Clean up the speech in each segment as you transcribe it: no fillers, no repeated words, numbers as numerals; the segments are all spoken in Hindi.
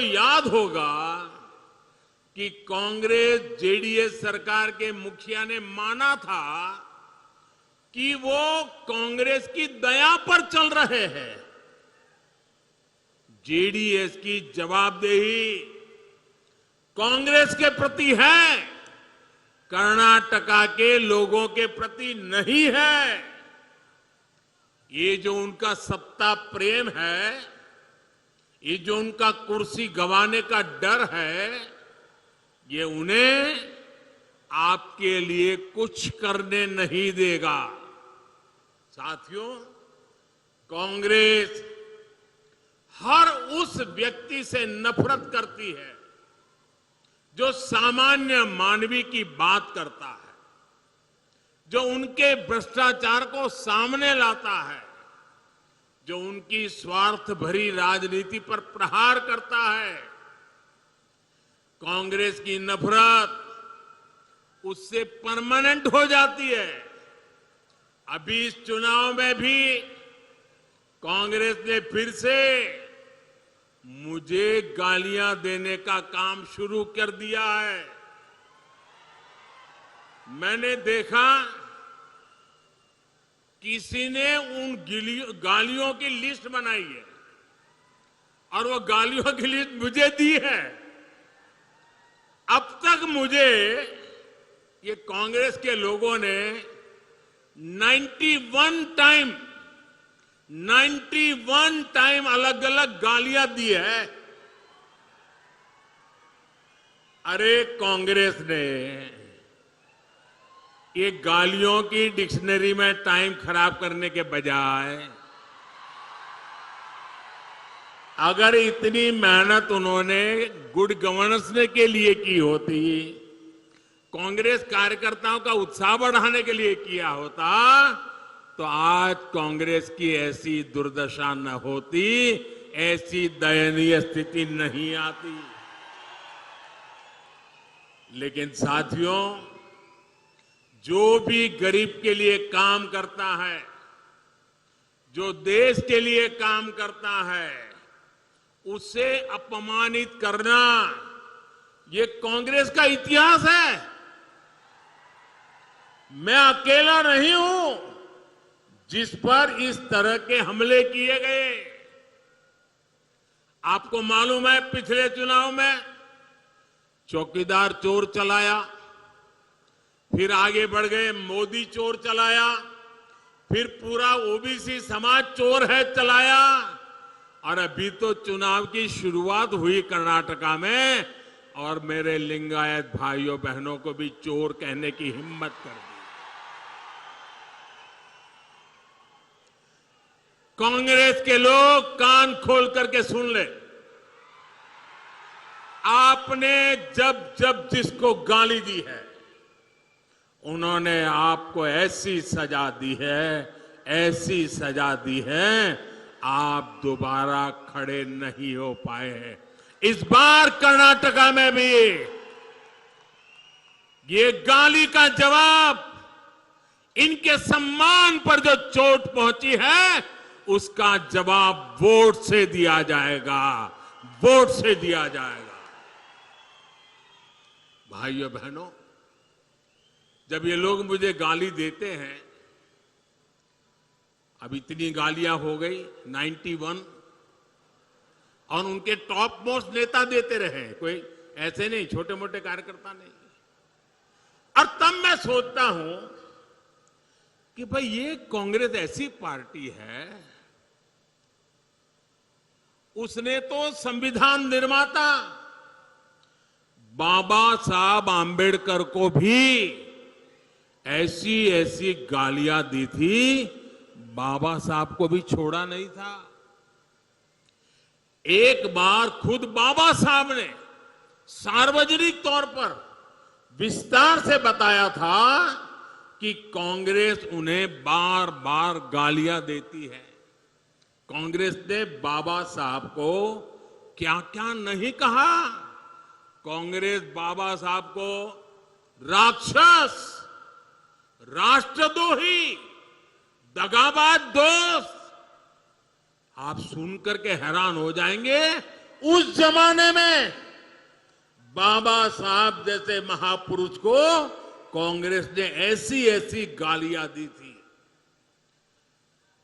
याद होगा कि कांग्रेस जेडीएस सरकार के मुखिया ने माना था कि वो कांग्रेस की दया पर चल रहे हैं। जेडीएस की जवाबदेही कांग्रेस के प्रति है, कर्नाटका के लोगों के प्रति नहीं है। ये जो उनका सत्ता प्रेम है, ये जो उनका कुर्सी गंवाने का डर है, ये उन्हें आपके लिए कुछ करने नहीं देगा। साथियों, कांग्रेस हर उस व्यक्ति से नफरत करती है जो सामान्य मानवी की बात करता है, जो उनके भ्रष्टाचार को सामने लाता है, जो उनकी स्वार्थ भरी राजनीति पर प्रहार करता है। कांग्रेस की नफरत उससे परमानेंट हो जाती है। अभी इस चुनाव में भी कांग्रेस ने फिर से मुझे गालियां देने का काम शुरू कर दिया है। मैंने देखा किसी ने उन गालियों की लिस्ट बनाई है और वो गालियों की लिस्ट मुझे दी है। अब तक मुझे ये कांग्रेस के लोगों ने 91 टाइम अलग अलग गालियां दी है। अरे कांग्रेस ने ये गालियों की डिक्शनरी में टाइम खराब करने के बजाय अगर इतनी मेहनत उन्होंने गुड गवर्नेंस के लिए की होती, कांग्रेस कार्यकर्ताओं का उत्साह बढ़ाने के लिए किया होता, तो आज कांग्रेस की ऐसी दुर्दशा न होती, ऐसी दयनीय स्थिति नहीं आती। लेकिन साथियों, जो भी गरीब के लिए काम करता है, जो देश के लिए काम करता है, उसे अपमानित करना ये कांग्रेस का इतिहास है। मैं अकेला नहीं हूं जिस पर इस तरह के हमले किए गए। आपको मालूम है, पिछले चुनाव में चौकीदार चोर चलाया, फिर आगे बढ़ गए मोदी चोर चलाया, फिर पूरा ओबीसी समाज चोर है चलाया, और अभी तो चुनाव की शुरुआत हुई कर्नाटका में, और मेरे लिंगायत भाइयों बहनों को भी चोर कहने की हिम्मत कर दी। कांग्रेस के लोग कान खोल करके सुन ले, आपने जब जब जिसको गाली दी है, उन्होंने आपको ऐसी सजा दी है, ऐसी सजा दी है, आप दोबारा खड़े नहीं हो पाए हैं। इस बार कर्नाटका में भी ये गाली का जवाब, इनके सम्मान पर जो चोट पहुंची है, उसका जवाब वोट से दिया जाएगा, वोट से दिया जाएगा। भाइयों बहनों, जब ये लोग मुझे गाली देते हैं, अब इतनी गालियां हो गई 91, और उनके टॉप मोस्ट नेता देते रहे, कोई ऐसे नहीं, छोटे मोटे कार्यकर्ता नहीं। और तब मैं सोचता हूं कि भाई ये कांग्रेस ऐसी पार्टी है, उसने तो संविधान निर्माता बाबा साहब आंबेडकर को भी ऐसी ऐसी गालियां दी थी, बाबा साहब को भी छोड़ा नहीं था। एक बार खुद बाबा साहब ने सार्वजनिक तौर पर विस्तार से बताया था कि कांग्रेस उन्हें बार बार गालियां देती है। कांग्रेस ने बाबा साहब को क्या क्या नहीं कहा। कांग्रेस बाबा साहब को राक्षस, राष्ट्रद्रोही, दगाबाज दोस्त, आप सुनकर के हैरान हो जाएंगे। उस जमाने में बाबा साहब जैसे महापुरुष को कांग्रेस ने ऐसी ऐसी गालियां दी थी,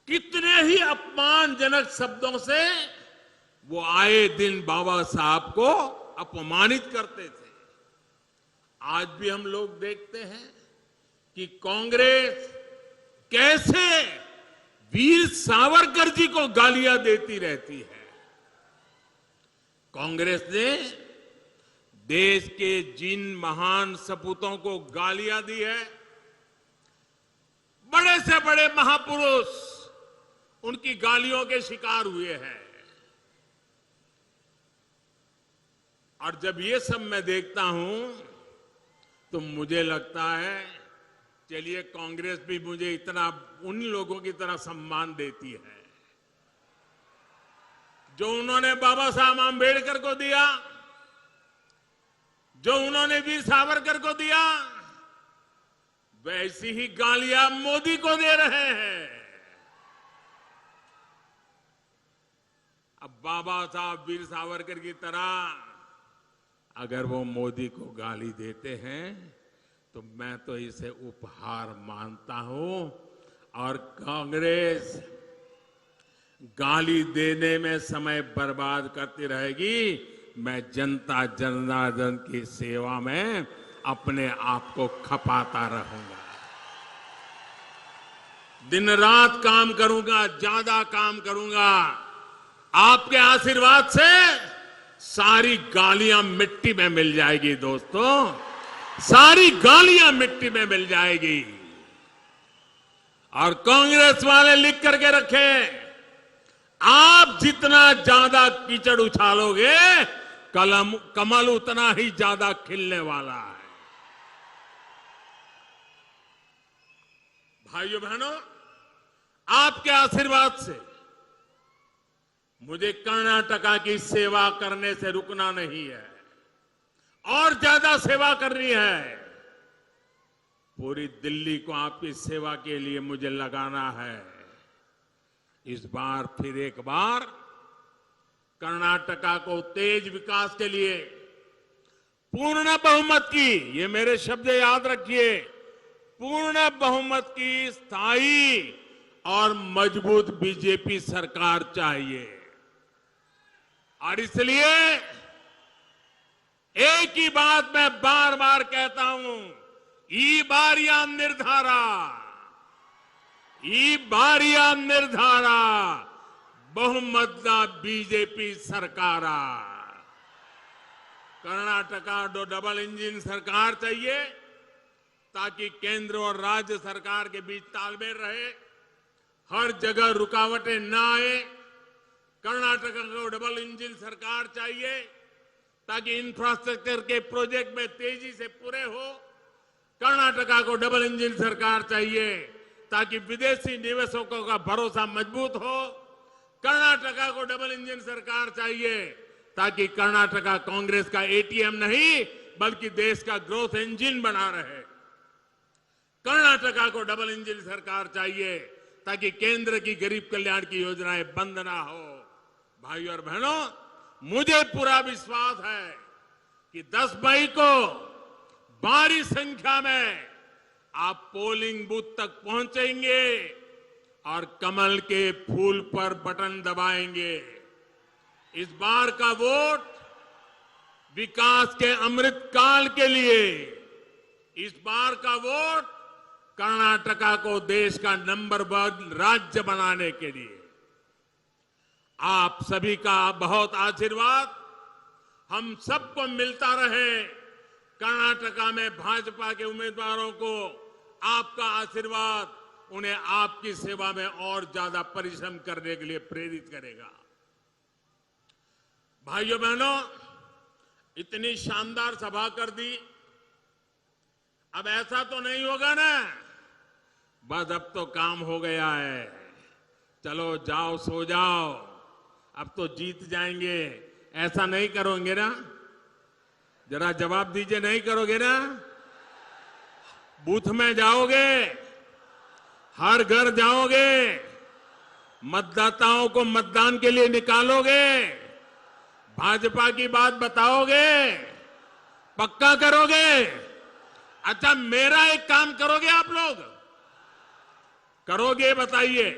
कितने ही अपमानजनक शब्दों से वो आए दिन बाबा साहब को अपमानित करते थे। आज भी हम लोग देखते हैं कि कांग्रेस कैसे वीर सावरकर जी को गालियां देती रहती है। कांग्रेस ने देश के जिन महान सपूतों को गालियां दी है, बड़े से बड़े महापुरुष उनकी गालियों के शिकार हुए हैं। और जब ये सब मैं देखता हूं तो मुझे लगता है चलिए कांग्रेस भी मुझे इतना उन लोगों की तरह सम्मान देती है जो उन्होंने बाबा साहब आंबेडकर को दिया, जो उन्होंने वीर सावरकर को दिया, वैसी ही गालियां मोदी को दे रहे हैं। अब बाबा साहब वीर सावरकर की तरह अगर वो मोदी को गाली देते हैं तो मैं तो इसे उपहार मानता हूं। और कांग्रेस गाली देने में समय बर्बाद करती रहेगी, मैं जनता जनार्दन की सेवा में अपने आप को खपाता रहूंगा। दिन रात काम करूंगा, ज्यादा काम करूंगा। आपके आशीर्वाद से सारी गालियां मिट्टी में मिल जाएगी दोस्तों, सारी गालियां मिट्टी में मिल जाएगी। और कांग्रेस वाले लिख करके रखें, आप जितना ज्यादा कीचड़ उछालोगे कमल उतना ही ज्यादा खिलने वाला है। भाइयों बहनों, आपके आशीर्वाद से मुझे कर्नाटका की सेवा करने से रुकना नहीं है, और ज्यादा सेवा करनी है। पूरी दिल्ली को आपकी सेवा के लिए मुझे लगाना है। इस बार फिर एक बार कर्नाटका को तेज विकास के लिए पूर्ण बहुमत की, ये मेरे शब्द याद रखिए, पूर्ण बहुमत की स्थायी और मजबूत बीजेपी सरकार चाहिए। और इसलिए एक ही बात मैं बार बार कहता हूं, ई बारिया निर्धारा, ई बारिया निर्धारा बहुमत बीजेपी सरकार। कर्नाटका डबल इंजन सरकार चाहिए ताकि केंद्र और राज्य सरकार के बीच तालमेल रहे, हर जगह रुकावटें ना आए। कर्नाटका को डबल इंजन सरकार चाहिए ताकि इंफ्रास्ट्रक्चर के प्रोजेक्ट में तेजी से पूरे हो। कर्नाटका को डबल इंजन सरकार चाहिए ताकि विदेशी निवेशकों का भरोसा मजबूत हो। कर्नाटका को डबल इंजन सरकार चाहिए ताकि कर्नाटका कांग्रेस का एटीएम नहीं बल्कि देश का ग्रोथ इंजन बना रहे। कर्नाटका को डबल इंजन सरकार चाहिए ताकि केंद्र की गरीब कल्याण की योजनाएं बंद ना हो। भाइयों और बहनों, मुझे पूरा विश्वास है कि 10 मई को भारी संख्या में आप पोलिंग बूथ तक पहुंचेंगे और कमल के फूल पर बटन दबाएंगे। इस बार का वोट विकास के अमृत काल के लिए, इस बार का वोट कर्नाटका को देश का नंबर 1 राज्य बनाने के लिए। आप सभी का बहुत आशीर्वाद हम सबको मिलता रहे। कर्नाटका में भाजपा के उम्मीदवारों को आपका आशीर्वाद उन्हें आपकी सेवा में और ज्यादा परिश्रम करने के लिए प्रेरित करेगा। भाइयों बहनों, इतनी शानदार सभा कर दी, अब ऐसा तो नहीं होगा ना बस अब तो काम हो गया है, चलो जाओ सो जाओ, अब तो जीत जाएंगे, ऐसा नहीं करोगे ना? जरा जवाब दीजिए, नहीं करोगे ना? बूथ में जाओगे, हर घर जाओगे, मतदाताओं को मतदान के लिए निकालोगे, भाजपा की बात बताओगे? पक्का करोगे? अच्छा, मेरा एक काम करोगे आप लोग? करोगे बताइए?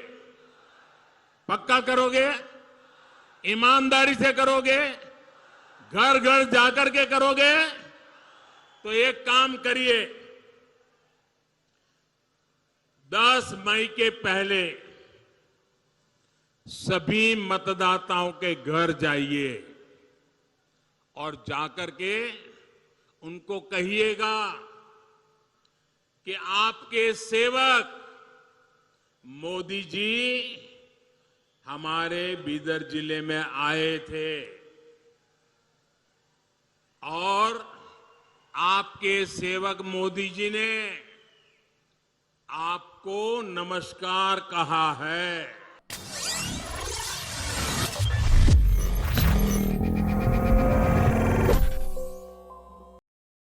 पक्का करोगे? ईमानदारी से करोगे? घर घर जाकर के करोगे? तो एक काम करिए, 10 मई के पहले सभी मतदाताओं के घर जाइए और जाकर के उनको कहिएगा कि आपके सेवक मोदी जी हमारे बीदर जिले में आए थे और आपके सेवक मोदी जी ने आपको नमस्कार कहा है।